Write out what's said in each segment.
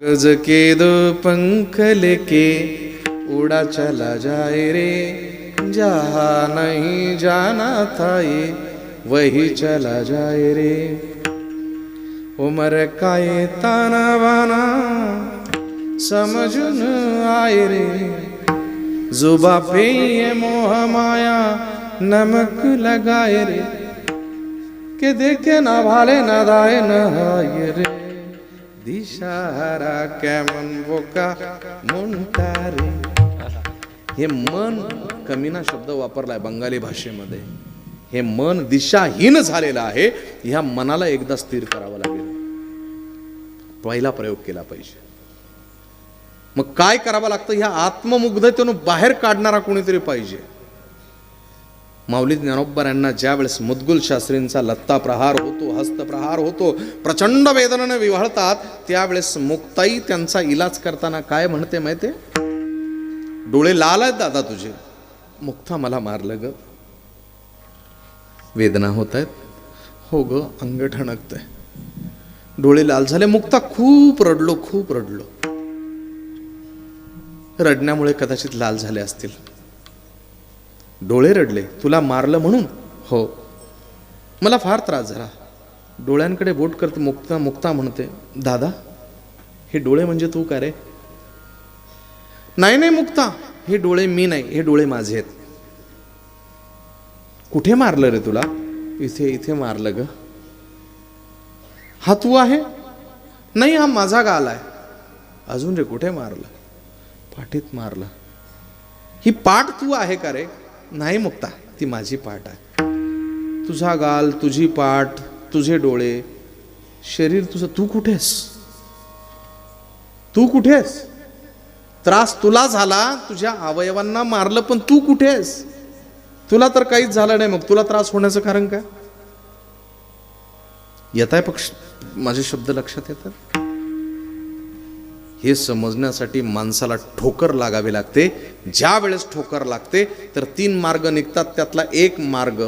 गज के दो पंख लेके उड़ा चला जाए रे, जहाँ नहीं जाना था ये वही चला जाए रे। उम्र का ये ताना बाना समझ न आए रे, जुबा पे ये मोह माया नमक लगाए रे, के देखे ना भाले ना दाए न हाय रे, दिशाहारा कॅमन बोका मुंटारे। हे मन कमीना शब्द वापरलाय बंगाली भाषेमध्ये। हे मन दिशाहीन झालेलं आहे, ह्या मनाला एकदा स्थिर करावं लागेल, पहिला प्रयोग केला पाहिजे। मग काय करावं लागतं, ह्या आत्ममुग्धतेतून बाहेर काढणारा कोणीतरी पाहिजे। माऊली ज्ञानोबा यांना ज्या वेळेस मुद्गुल शास्त्रींचा लत्ता प्रहार होतो, हस्तप्रहार होतो, प्रचंड वेदनेने विव्हळतात, त्यावेळेस मुक्ताई त्यांचा इलाज करताना काय म्हणते माहिती? डोळे लाल आहेत दादा तुझे, मुक्ता मला मारलं ग, वेदना होत आहेत, हो ग अंग ठणकतंय, डोळे लाल झाले। मुक्ता खूप रडलो, खूप रडलो, रडण्यामुळे कदाचित लाल झाले असतील। डोळे रडले, तुला मारलं म्हणून? हो, मला फार त्रास झाला। डोळ्यांकडे बोट करते मुक्ता, मुक्ता म्हणते दादा हे डोळे म्हणजे तू का रे? नाही नाही मुक्ता, हे डोळे मी नाही, हे डोळे माझे आहेत। कुठे मारलं रे तुला? इथे इथे मारलं ग। हा तू आहे? नाही हा माझा गाल आहे। अजून रे कुठे मारलं? पाठीत मारलं। ही पाठ तू आहे का रे? नाही मुक्ता, ती माझी पाठ आहे। तुझा गाल, तुझी पाठ, तुझे डोळे, शरीर तुझं, तू कुठेस? तू कुठेस? त्रास तुला झाला, तुझ्या अवयवांना मारलं, पण तू कुठेस? तुला तर काहीच झालं नाही, मग तुला त्रास होण्याचं कारण काय? येताय पक्ष माझे शब्द लक्षात येतात? हे समजण्यासाठी माणसाला ठोकर लागावी लागते। ज्या वेळेस ठोकर लागते तर 3 मार्ग निघतात, त्यातला एक मार्ग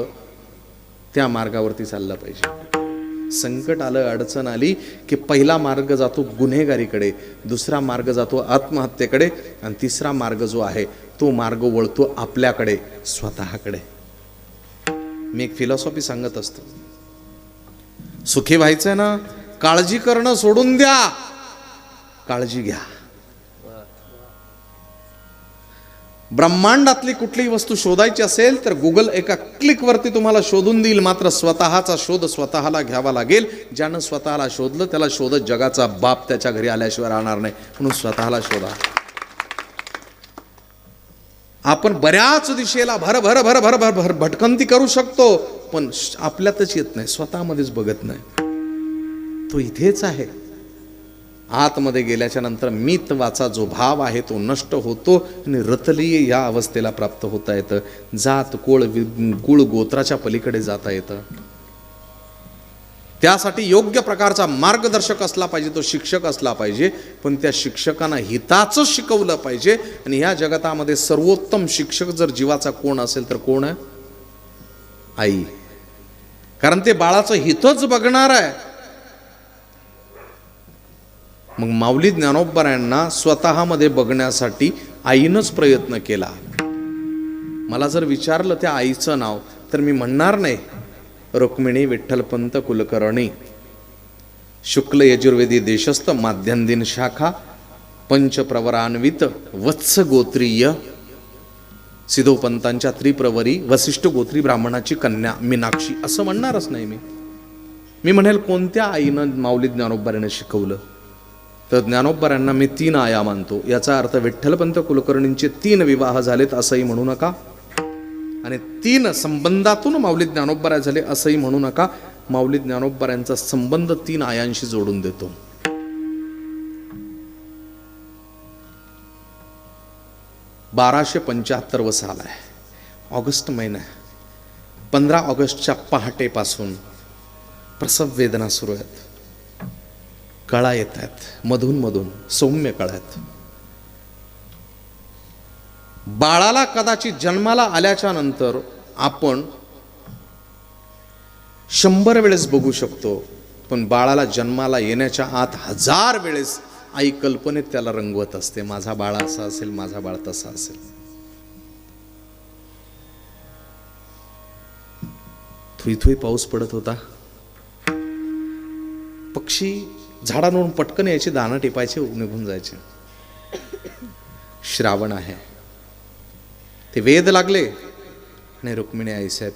त्या मार्गावरती चालला पाहिजे। संकट आलं, अडचण आली की पहिला मार्ग जातो गुन्हेगारीकडे, दुसरा मार्ग जातो आत्महत्येकडे, आणि तिसरा मार्ग जो आहे तो मार्ग वळतो आपल्याकडे, स्वतःकडे। मी एक फिलॉसॉफी सांगत असतो, सुखी व्हायचंय ना, काळजी करणं सोडून द्या, काळजी घ्या। ब्रह्मांडातली कुठलीही वस्तू शोधायची असेल तर गुगल एका क्लिक वरती तुम्हाला शोधून देईल, मात्र स्वतःचा शोध स्वतःला घ्यावा लागेल। ज्यानं स्वतःला शोधलं त्याला शोधत जगाचा बाप त्याच्या घरी आल्याशिवाय राहणार नाही, म्हणून स्वतःला शोधा। आपण बऱ्याच दिशेला भर भर भर भर भर भर भटकंती करू शकतो, पण आपल्यातच येत नाही, स्वतःमध्येच बघत नाही, तो इथेच आहे। आतमध्ये गेल्याच्या नंतर मितवाचा जो भाव आहे तो नष्ट होतो आणि रतलीय या अवस्थेला प्राप्त होता येतं। जात कोळ कुळ गोत्राच्या पलीकडे जाता येतं। त्यासाठी योग्य प्रकारचा मार्गदर्शक असला पाहिजे, तो शिक्षक असला पाहिजे, पण त्या शिक्षकांना हिताचं शिकवलं पाहिजे। आणि ह्या जगतामध्ये सर्वोत्तम शिक्षक जर जीवाचा कोण असेल तर कोण आहे? आई, कारण ते बाळाचं हितच बघणार आहे। मग माऊली ज्ञानोबा यांना स्वतःमध्ये बघण्यासाठी आईनंच प्रयत्न केला। मला जर विचारलं त्या आईचं नाव तर मी म्हणणार नाही रुक्मिणी विठ्ठलपंत कुलकर्णी, शुक्ल यजुर्वेदी देशस्थ, माध्यंदिन शाखा, पंचप्रवरान्वित, वत्स गोत्रीय, सिद्धोपंतांच्या त्रिप्रवरी, वसिष्ठ गोत्री ब्राह्मणाची कन्या मीनाक्षी, असं म्हणणारच नाही मी म्हणेल कोणत्या आईनं माऊली ज्ञानोबा यांना शिकवलं? तर ज्ञानोबा यांना मी 3 आया मानतो। याचा अर्थ विठ्ठलपंत कुलकर्णींचे 3 विवाह झालेत असंही म्हणू नका, आणि 3 संबंधातून माऊली ज्ञानोबा झाले असंही म्हणू नका। माऊली ज्ञानोबा यांचा संबंध 3 आयांशी जोडून देतो। (1275 साल आहे, ऑगस्ट महिना, 15 ऑगस्टच्या पहाटेपासून प्रसव वेदना सुरू आहेत, कळा येत आहेत, मधून मधून सौम्य कळा आहेत। बाळाला कदाचित जन्माला आल्याच्या नंतर आपण 100 वेळेस बघू शकतो, पण बाळाला जन्माला येण्याच्या आत 1000 वेळेस आई कल्पनेत त्याला रंगवत असते, माझा बाळ असा असेल, माझा बाळ तसा असेल. थुई थुई पाऊस पडत होता. पक्षी झाडांवरून पटकन यायचे, दाणा टिपायचे, निघून जायचे. श्रावण आहे. ते वेद लागले आणि रुक्मिणी आईसाहेब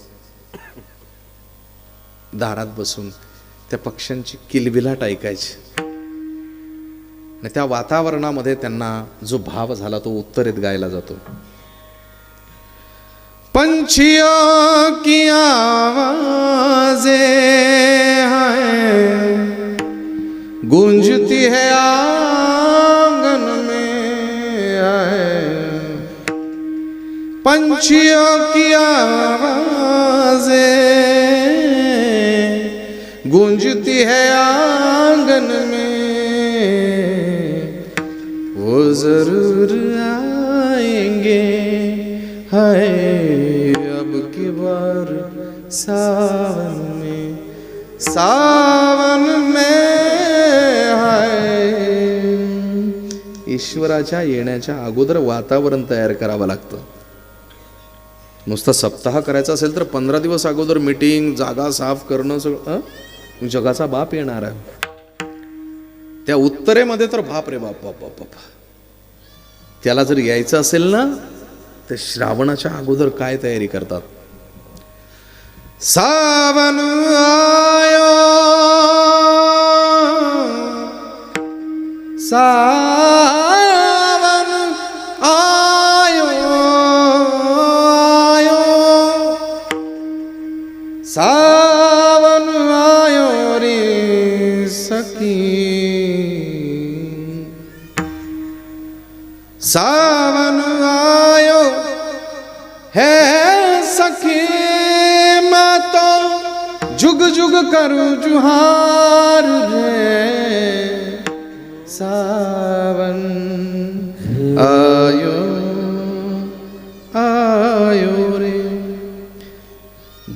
दारात बसून त्या पक्ष्यांची किलबिलाट ऐकायची. आणि त्या वातावरणामध्ये त्यांना जो भाव झाला तो उत्तरेत गायला जातो. पंछियों की आवाज़ें हैं, गूंजती है आंगन में आए. पंछियों की आवाज़ें गूंजती है आंगन में, वो जरूर आएंगे हाय अब की बार सावन में, सावन में हाय. ईश्वराच्या येण्याच्या अगोदर वातावरण तयार करावं लागतं. नुसतं सप्ताह करायचा असेल तर 15 दिवस अगोदर मीटिंग, जागा साफ करणं, सगळं जगाचा बाप येणार आहे. त्या उत्तरेमध्ये तर बाप रे बाप बाप बाप. त्याला जर यायचं असेल ना तर श्रावणाच्या अगोदर काय तयारी करतात. सावन आयो, सावन आयो, आयो सावन आयो रे सखी, सावन आयो है सखी, मैं तो जुग जुग करूं जुहार रे. सावन आयो आयो रे.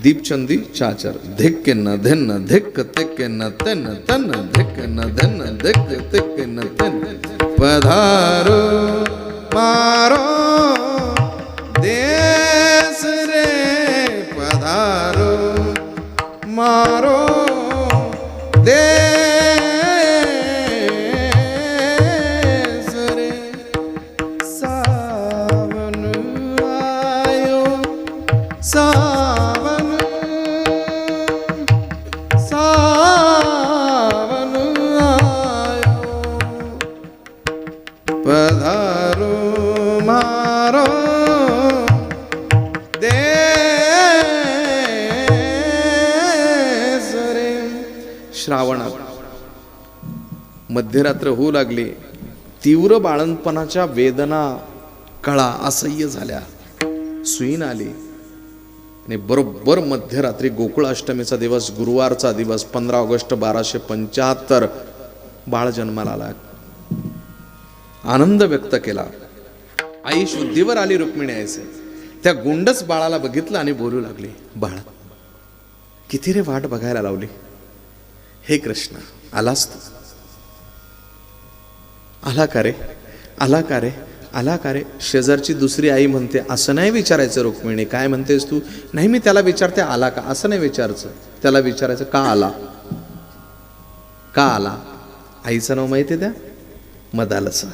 दीपचंदी चाचर धिक न धिन धिक तिक न तिन तन धिक न धिन धिक तिक न तिन. पधारो मारो देश रे, पधारो मारो देश रे. सावन आयो, सावन, सावन आयो. पधारो मारो देश रे. श्रावणात मध्यरात्र होऊ लागली. तीव्र बाळंतपणाच्या वेदना, कळा असह्य झाल्या. सुईण आली आणि बरोबर मध्यरात्री गोकुळाष्टमीचा दिवस, गुरुवारचा दिवस, 15 ऑगस्ट 1275 बाळ जन्माला आला. आनंद व्यक्त केला. आई शुद्धीवर आली. रुक्मिणी आईचे त्या गुंडच बाळाला बघितलं आणि बोलू लागली, बाळ किती रे वाट बघायला लावली. हे कृष्ण आलास तू, आला का रे, आला का रे, आला का रे. शेजारची दुसरी आई म्हणते, असं नाही विचारायचं रुक्मिणी, काय म्हणतेस तू. नाही मी त्याला विचारते आला का, असं नाही विचारायचं, त्याला विचारायचं का आला, का आला. आईचं नाव माहिती त्या मदालसा.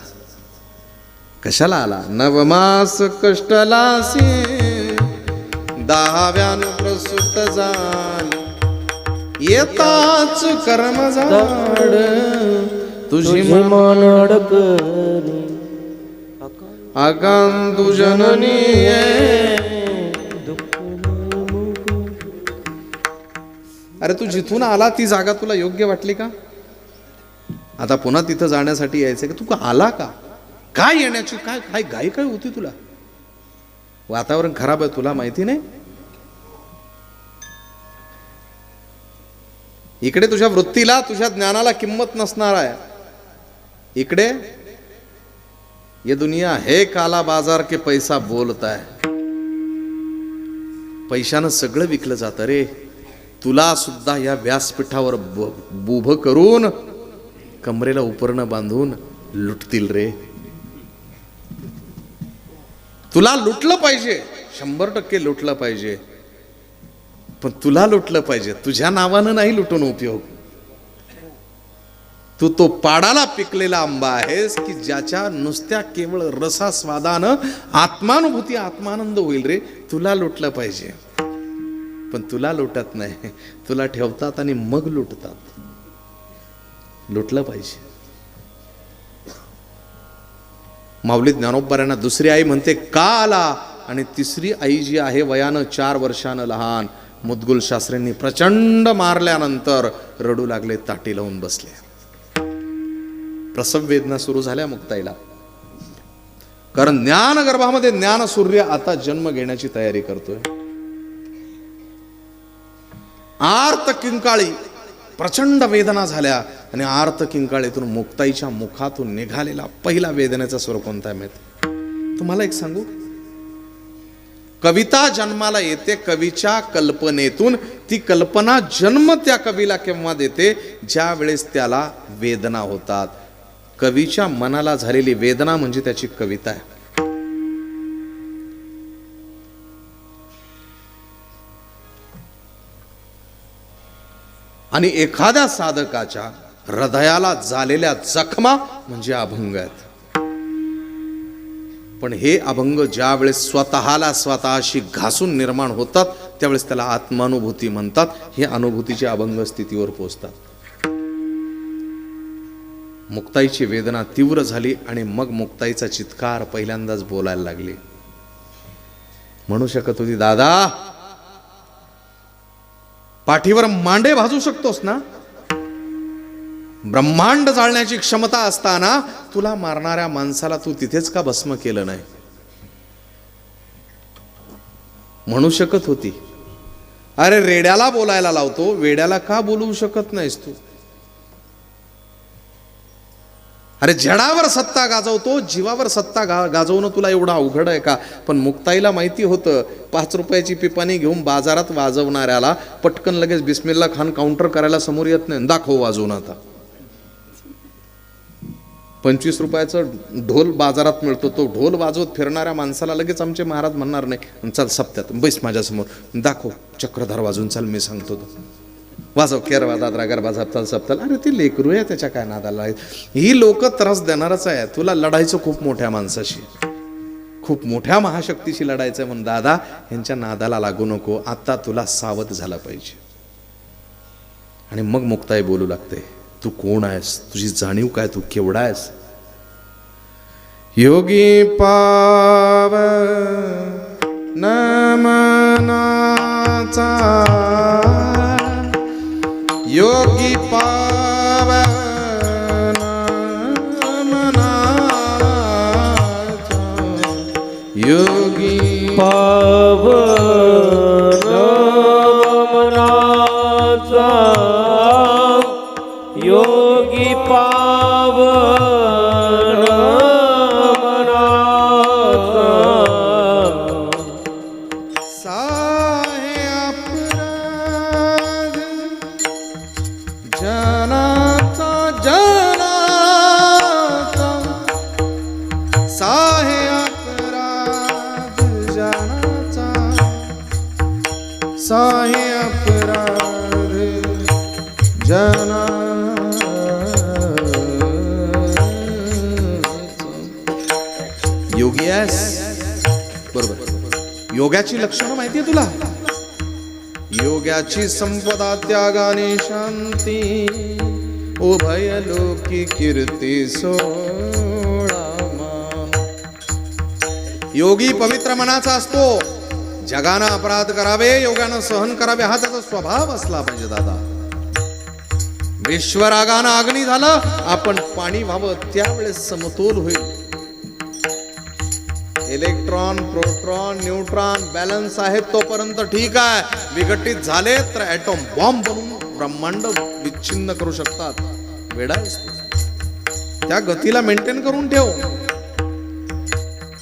कशाला आला. नवमास कष्टलासी 10व्यान प्रसूत झाली, येताच कर्म झाड तुझी मन अडकली, आकांत जननी अरे तू जिथून आला ती जागा तुला योग्य वाटली का. आता पुन्हा तिथं जाण्यासाठी यायचं की तू आला का, काय येण्याची काय काय घाई काय होती तुला. वातावरण खराब आहे तुला माहिती नाही. इकडे तुझ्या वृत्तीला तुझ्या ज्ञानाला किंमत नसणार आहे. इकडे ये दुनिया है काला बाजार के पैसा बोलता है. पैशानं सगळं विकलं जातं रे. तुला सुद्धा या व्यासपीठावर बुभ करून कमरेला उपरणं बांधून लुटतील रे. तुला लुटलं पाहिजे, 100% लुटलं पाहिजे, पण तुला लुटलं पाहिजे. तुझ्या नावानं नाही लुटून उपयोग. तू तो पाडाला पिकलेला आंबा आहेस की ज्याच्या नुसत्या केवळ रसास्वादानं आत्मानुभूती, आत्मानंद होईल रे. तुला लुटलं पाहिजे, पण तुला लुटत नाही. तुला ठेवतात आणि मग लुटतात. लुटलं पाहिजे. माऊली ज्ञानोबा दुसरी आई म्हणते का आला, आणि तिसरी आई जी आहे वयानं 4 वर्षानं लहान, मुद्गुल शास्त्रींनी प्रचंड मारल्यानंतर रडू लागले, ताटी लावून बसले. प्रसव वेदना सुरू झाल्या मुक्ताईला. कारण ज्ञान गर्भामध्ये ज्ञान सूर्य आता जन्म घेण्याची तयारी करतोय. आर्त किंकाळी प्रचंड वेदना झाल्या, आणि आर्त किंकाळीतून मुक्ताईच्या मुखातून निघालेला पहिला वेदनेचा स्वर कोणता आहे माहिती? तुम्हाला एक सांगू, कविता जन्माला येते कवीच्या कल्पनेतून. ती कल्पना जन्म त्या कवीला केव्हा देते? ज्या वेळेस त्याला वेदना होतात. कवीच्या मनाला झालेली वेदना म्हणजे त्याची कविता आहे. आणि एखाद्या साधकाच्या हृदयाला झालेल्या जखमा म्हणजे अभंग आहेत. पण हे अभंग ज्या वेळेस स्वतःला स्वतःशी घासून निर्माण होतात त्यावेळेस त्याला आत्मानुभूती म्हणतात. हे अनुभूतीच्या अभंग स्थितीवर पोहोचतात. मुक्ताईची वेदना तीव्र झाली आणि मग मुक्ताईचा चित्कार पहिल्यांदाच बोलायला लागली. म्हणू शकत होती, दादा पाठीवर मांडे भाजू शकतोस ना? ब्रह्मांड जाळण्याची क्षमता असताना तुला मारणाऱ्या माणसाला तू तिथेच का भस्म केलं नाही? म्हणू शकत होती. अरे रेड्याला बोलायला लावतो, वेड्याला का बोलवू शकत नाहीस तू? अरे जडावर सत्ता गाजवतो, जीवावर सत्ता गाजवणं तुला एवढं अवघड आहे का? पण मुक्ताईला माहिती होतं 5 रुपयाची पिपाणी घेऊन बाजारात वाजवणाऱ्याला पटकन लगेच बिस्मिल्ला खान काउंटर करायला समोर येत नाही. दाखव वाजवून आता. 25 रुपयाचं ढोल बाजारात मिळतो, तो ढोल वाजवत फिरणाऱ्या माणसाला लगेच आमचे महाराज म्हणणार नाही, चल सप्त्यात बैस माझ्यासमोर, दाखव चक्रधार वाजून, चाल मी सांगतो तो वाजव, केर वाजा द्रागर वाजवताल सप्ताल. अरे ती लेकरू आहे, त्याच्या काय नादाला? ही लोक त्रास देणारच आहे. तुला लढायचं खूप मोठ्या माणसाशी, खूप मोठ्या महाशक्तीशी लढायचं म्हणून दादा यांच्या नादाला लागू नको. आता तुला सावध झाला पाहिजे. आणि मग मुक्ताई बोलू लागते, तू कोण आहेस? तुझी जाणीव काय? तू केवढा आहेस? योगी पाव नमनाचा, योगी पावन मनाचा, योगी पावन मनाचा, योगी पावन मनाचा. साहे अपराध जनाचा, जनाचा साहे अपराध जनाचा, साहे अपराध जनाचा. योगी आहेस बरोबर. योगाची लक्षणं माहिती आहे तुला? योगाची संपदा त्यागाने शांती, उभय लोकी कीर्ती सोळा. योगी पवित्र मनाचा असतो. जगानं अपराध करावे, योगानं सहन करावे, हा त्याचा स्वभाव असला पाहिजे दादा. विश्वरागानं अग्नी झालं, आपण पाणी व्हावं, त्यावेळेस समतोल होईल. इलेक्ट्रॉन, प्रोटॉन, न्यूट्रॉन बॅलन्स आहेत तोपर्यंत ठीक आहे. विघटित झाले तर ॲटॉम बॉम्ब बनवून ब्रह्मांड विच्छिन्न करू शकतात. वेडा आहेस तू. त्या गतीला मेंटेन करून ठेव.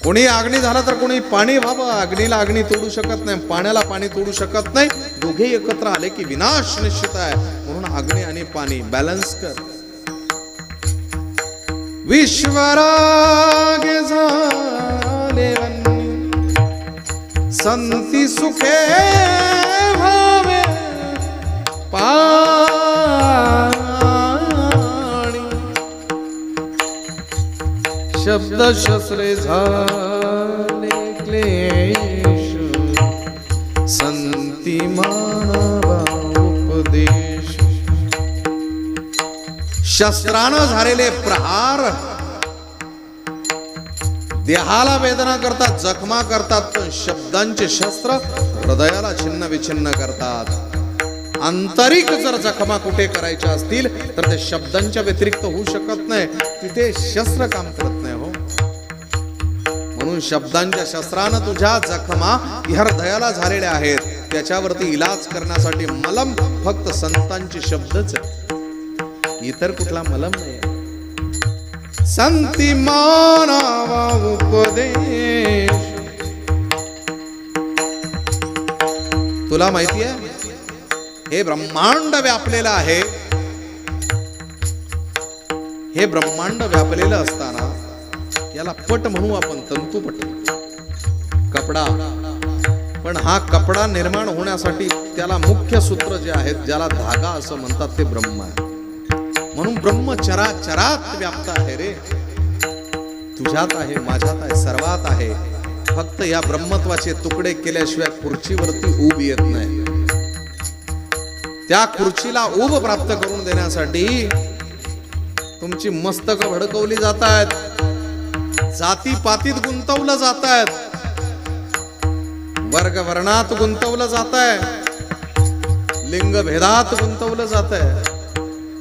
कोणी अग्नी झाला तर कोणी पाणी व्हावं. अग्नीला अग्नी तोडू शकत नाही, पाण्याला पाणी तोडू शकत नाही. दोघे एकत्र आले की विनाश निश्चित आहे. म्हणून अग्नी आणि पाणी बॅलन्स कर. विश्वराग झाले वन्य, संती सुखे भावे पाणी, शब्द शस्त्रे झाले क्लेश, संती मानवा उपदेश. शस्त्रानं झालेले प्रहार देहाला वेदना करतात, जखमा करतात, पण शब्दांचे शस्त्र हृदयाला छिन्न विछिन्न करतात. आंतरिक जर जखमा कुठे करायच्या असतील तर ते शब्दांच्या व्यतिरिक्त होऊ शकत नाही, तिथे शस्त्र काम करत नाही हो. म्हणून शब्दांच्या शस्त्रानं तुझ्या जखमा हृदयाला झालेल्या आहेत, त्याच्यावरती इलाज करण्यासाठी मलम फक्त संतांचे शब्दच आहे, इतर कुठला मलम नाही. संती मानावा उपदेश. तुला माहिती आहे हे ब्रह्मांड व्यापलेलं आहे, हे ब्रह्मांड व्यापलेलं असताना याला पट म्हणू आपण, तंतुपट कपडा. पण हा कपडा निर्माण होण्यासाठी त्याला मुख्य सूत्र जे आहेत, ज्याला धागा असं म्हणतात, ते ब्रह्म आहे. म्हणून ब्रह्म चराचरात व्याप्त आहे रे, तुझ्यात आहे, माझ्यात आहे, सर्वात आहे. फक्त या ब्रह्मत्वाचे तुकडे केल्याशिवाय खुर्चीवरती ऊब येत नाही. त्या खुर्चीला ऊब प्राप्त करून देण्यासाठी तुमची मस्तक भडकवली जात आहेत, जातीपातीत गुंतवलं जात आहेत, वर्ग वर्णात गुंतवलं जात आहे, लिंगभेदात गुंतवलं जात आहे.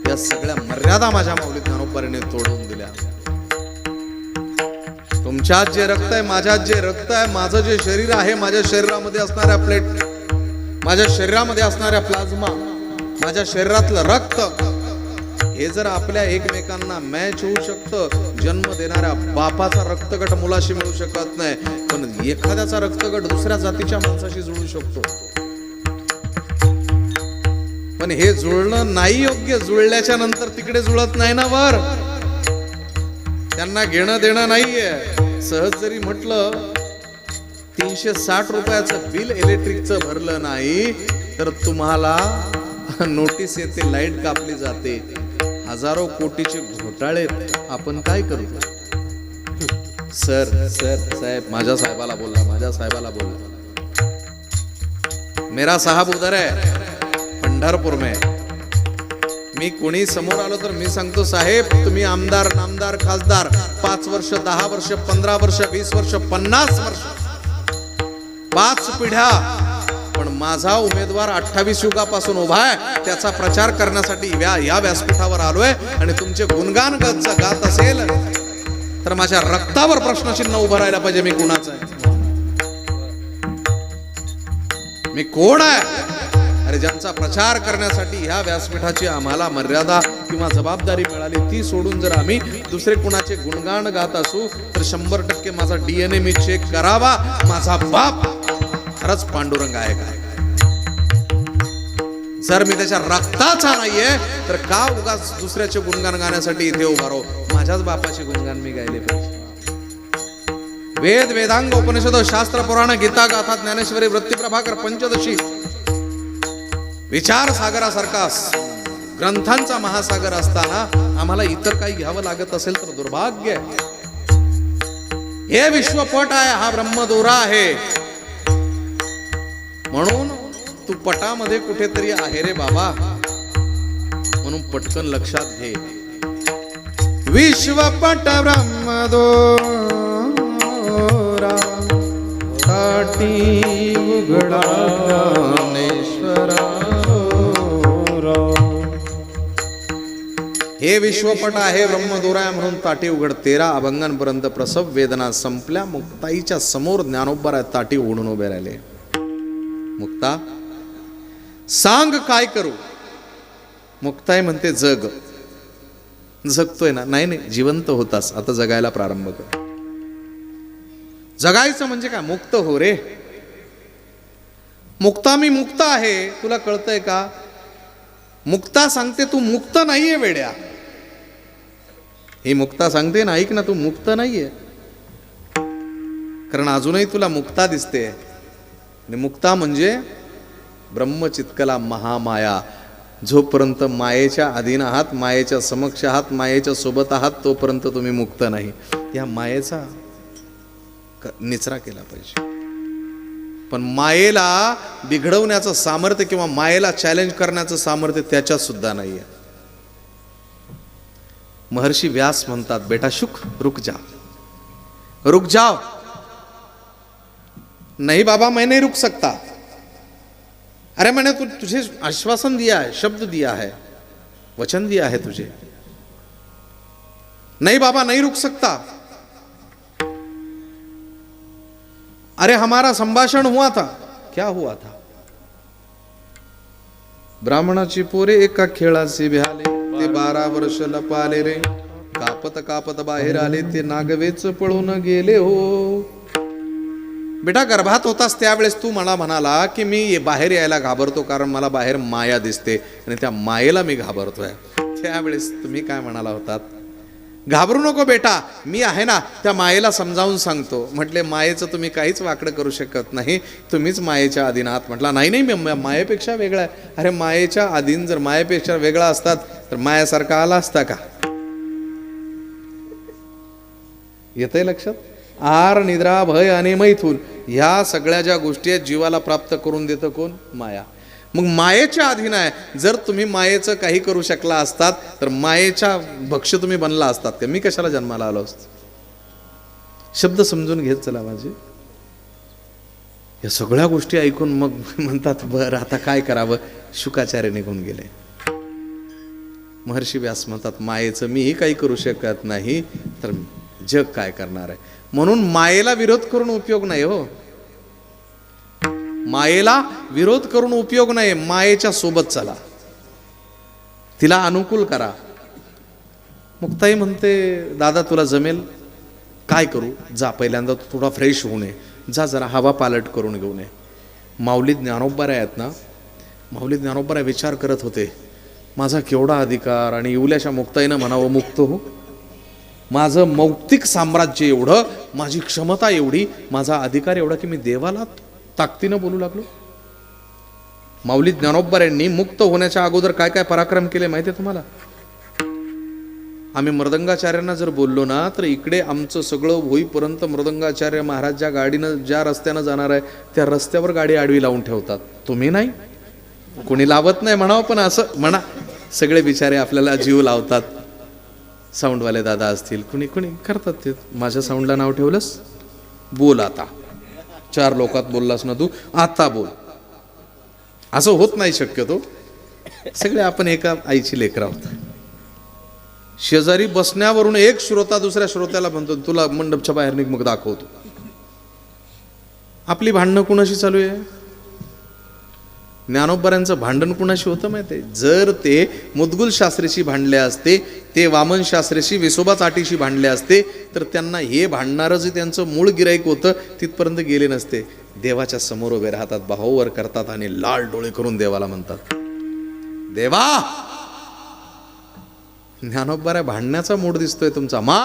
या सगळ्या मर्यादा माझ्या माऊली ज्ञानोबाने तोडून दिल्या. तुमच्यात जे रक्त आहे, माझ्यात जे रक्त आहे, माझं जे शरीर आहे, माझ्या शरीरामध्ये असणाऱ्या प्लेट, माझ्या शरीरामध्ये असणाऱ्या प्लाझ्मा, माझ्या शरीरातलं रक्त, हे जर आपल्या एकमेकांना मॅच होऊ शकतं, जन्म देणाऱ्या बापाचा रक्तगट मुलाशी मिळू शकत नाही, पण एखाद्याचा रक्तगट दुसऱ्या जातीच्या माणसाशी जुळू शकतो. पण हे जुळणं नाही योग्य, जुळल्याच्या नंतर तिकडे जुळत नाही ना वर, त्यांना घेणं देणं नाहीये. सहज जरी म्हटलं 360 रुपयाचं बिल इलेक्ट्रिकचं भरलं नाही तर तुम्हाला नोटीस येते, लाईट कापली जाते. हजारो कोटीचे घोटाळे आपण काय करू? सर साहेब, माझ्या साहेबाला बोलला, माझ्या साहेबाला बोलला. मेरा साहब उधर है पंढरपूर में. मी कोणी समोर आलो तर मी सांगतो, साहेब तुम्ही आमदार, नामदार, खासदार 5 वर्ष, 10 वर्ष, 15 वर्ष, 20 वर्ष, 50 वर्ष, 5 पिढ्या, पण माझा उमेदवार 28 युगापासून उभा आहे, त्याचा प्रचार करण्यासाठी या व्यासपीठावर आलोय. आणि तुमचे गुणगान गात असेल तर माझ्या रक्तावर प्रश्नचिन्ह उभं राहायला पाहिजे, मी कुणाचं आहे, मी कोण आहे. अरे ज्यांचा प्रचार करण्यासाठी ह्या व्यासपीठाची आम्हाला मर्यादा किंवा जबाबदारी मिळाली, ती सोडून जर आम्ही दुसरे कुणाचे गुणगान गात असू तर 100% माझा DNA मी चेक करावा. माझा बाप खरंच पांडुरंग आहे काय? जर मी त्याच्या रक्ताचा नाहीये तर का उगाच दुसऱ्याचे गुणगान गाण्यासाठी इथे उभा राहू? माझ्याच बापाचे गुणगान मी गायले पाहिजे. वेद, वेदांग, उपनिषद, शास्त्र, पुराण, गीता, गाथा, ज्ञानेश्वरी, वृत्ती, प्रभाकर, पंचदशी, विचार सागरासारखा ग्रंथांचा महासागर असताना आम्हाला इतर काही घ्यावं लागत असेल तर दुर्भाग्य आहे. हे विश्वपट आहे, हा ब्रह्मदोरा आहे. म्हणून तू पटामध्ये कुठेतरी आहे रे बाबा, म्हणून पटकन लक्षात घे. विश्वपट ब्रह्मदोरा ताटी उघडा ज्ञानेश्वरा. हे विश्वपट आहे, ब्रह्मदोरा आहे, म्हणून ताटी उघड. 13 अभंगांपर्यंत प्रसव वेदना संपल्या. मुक्ताईच्या समोर ज्ञानोबा ताटी उघडून उभे राहिले. मुक्ता सांग काय करू? मुक्ताई म्हणते जग. जगतोय ना? नाही, जिवंत होतास, आता जगायला प्रारंभ कर. जगायचं म्हणजे काय? मुक्त हो रे. मुक्ता मी मुक्त आहे, तुला कळतंय का? मुक्ता सांगते तू मुक्त नाहीये वेड्या. ही मुक्ता सांगते ना, ऐक ना, तू मुक्त नाहीये, कारण अजूनही तुला मुक्ता दिसते. आणि मुक्ता म्हणजे ब्रह्मचित्कला महामाया. जोपर्यंत मायेच्या अधीन आहात, मायेच्या समक्ष आहात, मायेच्या सोबत आहात, तोपर्यंत तुम्ही मुक्त नाही. या मायेचा निचरा केला पाहिजे. पण मायेला बिघडवण्याचं सामर्थ्य किंवा मायेला चॅलेंज करण्याचं सामर्थ्य त्याच्यात सुद्धा नाहीये. महर्षी व्यास म्हणतात, बेटा शुक, रुक जा, रुक जाओ. नहीं बाबा, मैं नहीं रुक सकता. अरे मैंने तुझे आश्वासन दिया है, शब्द दिया है, वचन दिया है तुझे. नहीं बाबा, नहीं रुक सकता. अरे हमारा संभाषण हुआ था. क्या हुआ था? ब्राह्मणाची पोरे एका खेळाचे भ्याले, ते 12 वर्ष लपाले रे. कापत कापत बाहेर आले, ते नागवेच पळून गेले हो. बेटा, गर्भात होतास त्यावेळेस तू मला म्हणाला की मी बाहेर यायला घाबरतो, कारण मला बाहेर माया दिसते आणि त्या मायेला मी घाबरतोय. त्यावेळेस तुम्ही काय म्हणाला होतात? घाबरू नको बेटा, मी आहे ना, त्या मायेला समजावून सांगतो. म्हटले, मायेचं तुम्ही काहीच वाकडं करू शकत नाही, तुम्हीच मायेच्या अधीन आहात. म्हटला, नाही नाही, मी मायेपेक्षा वेगळा आहे. अरे मायेच्या अधीन जर मायेपेक्षा वेगळा असतात तर मायासारखा आला असता का? येतंय लक्षात? आहार, निद्रा, भय आणि मैथून ह्या सगळ्या ज्या गोष्टी आहेत जीवाला प्राप्त करून देतं कोण? माया. मग मायेच्या अधीन आहे. जर तुम्ही मायेचं काही करू शकला असतात तर मायेच्या भक्ष तुम्ही बनला असतात का? मी कशाला जन्माला आलो असतो? शब्द समजून घेत चला माझे. या सगळ्या गोष्टी ऐकून मग म्हणतात, बरं आता काय करावं? शुकाचार्य निघून गेले. महर्षी व्यास म्हणतात, मायेचं मीही काही करू शकत नाही तर जग काय करणार आहे? म्हणून मायेला विरोध करून उपयोग नाही हो. मायेला विरोध करून उपयोग नाही. मायेच्या सोबत चला, तिला अनुकूल करा. मुक्ताई म्हणते, दादा तुला जमेल? काय करू? जा, पहिल्यांदा तू थोडा फ्रेश होऊन ये, जा जरा हवा पालट करून घेऊन ये. माऊली ज्ञानोबा आहेत ना, माऊली ज्ञानोबा विचार करत होते, माझा केवढा अधिकार. आणि इवल्याच्या मुक्ताईनं म्हणावं, मुक्त हो, माझं मौक्तिक साम्राज्य एवढं, माझी क्षमता एवढी, माझा अधिकार एवढा की मी देवाला ताकदीनं बोलू लागलो. माऊली ज्ञानोबा मुक्त होण्याच्या अगोदर काय काय पराक्रम केले माहिती आहे तुम्हाला? आम्ही मृदंगाचार्यांना जर बोललो ना, तर इकडे आमचं सगळं होईपर्यंत मृदंगाचार्य महाराज ज्या गाडीनं, ज्या रस्त्यानं जाणार आहे त्या रस्त्यावर गाडी आडवी लावून ठेवतात. तुम्ही नाही, कोणी लावत नाही म्हणावं, पण असं म्हणा, सगळे बिचारे आपल्याला जीव लावतात. साऊंडवाले दादा असतील, कुणी कुणी करतात ते. माझ्या साऊंडला नाव ठेवलंस, बोल आता, 4 लोकात बोललास ना तू, आता बोल. असं होत नाही शक्यतो. सगळे आपण एका आईची लेकरं आहोत. शेजारी बसण्यावरून एक श्रोता दुसऱ्या श्रोत्याला म्हणतो, तुला मंडपच्या बाहेर निघ, मग दाखवतो. आपली भांडणं कुणाशी चालू आहे? ज्ञानोबांचं भांडण कुणाशी होतं माहिती आहे? जर ते मुदगुल शास्त्रीशी भांडले असते, ते वामन शास्त्रीशी, विसोबा चाटीशी भांडले असते, तर त्यांना हे भांडणारं जे त्यांचं मूळ गिराईक होतं तिथपर्यंत गेले नसते. देवाच्या समोर उभे राहतात, बाहुवर करतात आणि लाल डोळे करून देवाला म्हणतात, देवा, ज्ञानोबा भांडण्याचा मूड दिसतोय तुमचा. मा